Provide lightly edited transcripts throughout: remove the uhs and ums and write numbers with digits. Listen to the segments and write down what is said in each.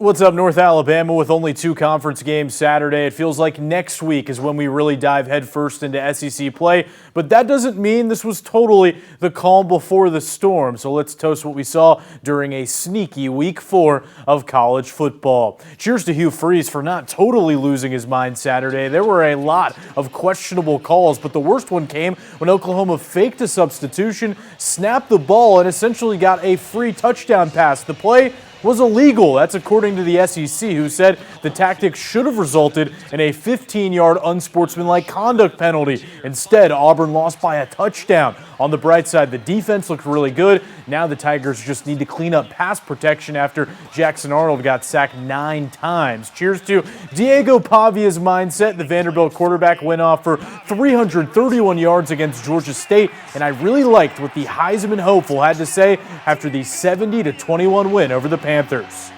What's up, North Alabama? With only 2 conference games Saturday, it feels like next week is when we really dive headfirst into SEC play. But that doesn't mean this was totally the calm before the storm. So let's toast what we saw during a sneaky week 4 of college football. Cheers to Hugh Freeze for not totally losing his mind Saturday. There were a lot of questionable calls, but the worst one came when Oklahoma faked a substitution, snapped the ball, and essentially got a free touchdown pass. The play was illegal. That's according to the SEC, who said the tactic should have resulted in a 15-yard unsportsmanlike conduct penalty. Instead, Auburn lost by a touchdown. On the bright side, the defense looked really good. Now the Tigers just need to clean up pass protection after Jackson Arnold got sacked 9 times. Cheers to Diego Pavia's mindset. The Vanderbilt quarterback went off for 331 yards against Georgia State, and I really liked what the Heisman hopeful had to say after the 70-21 win over the Panthers.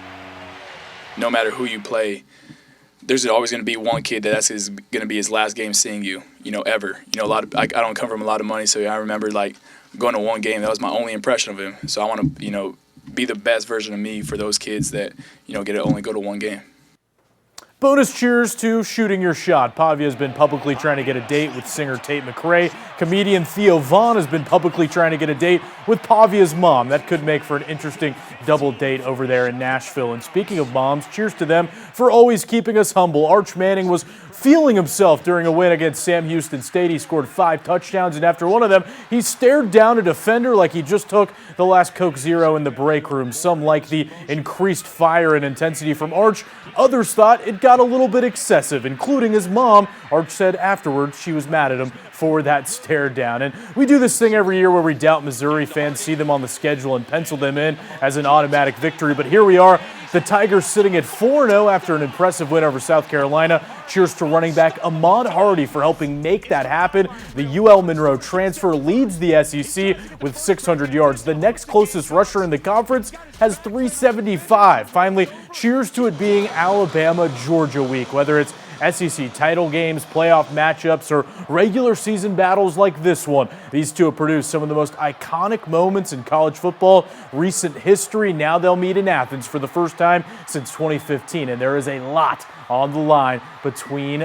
No matter who you play, there's always going to be one kid that's going to be his last game seeing you, ever. I don't come from a lot of money, so I remember going to one game. That was my only impression of him. So I want to, be the best version of me for those kids that, get to only go to one game. Bonus cheers to shooting your shot. Pavia has been publicly trying to get a date with singer Tate McRae. Comedian Theo Vaughn has been publicly trying to get a date with Pavia's mom. That could make for an interesting double date over there in Nashville. And speaking of moms, cheers to them for always keeping us humble. Arch Manning was feeling himself during a win against Sam Houston State. He scored 5 touchdowns, and after one of them, he stared down a defender like he just took the last Coke Zero in the break room. Some like the increased fire and intensity from Arch. Others thought it got a little bit excessive, including his mom. Arch said afterwards she was mad at him for that stare down. And we do this thing every year where we doubt Missouri fans, see them on the schedule, and pencil them in as an automatic victory. But here we are, the Tigers sitting at 4-0 after an impressive win over South Carolina. Cheers to running back Ahmad Hardy for helping make that happen. The UL Monroe transfer leads the SEC with 600 yards. The next closest rusher in the conference has 375. Finally, cheers to it being Alabama-Georgia week. Whether it's SEC title games, playoff matchups, or regular season battles like this one, these two have produced some of the most iconic moments in college football recent history. Now they'll meet in Athens for the first time since 2015, and there is a lot on the line between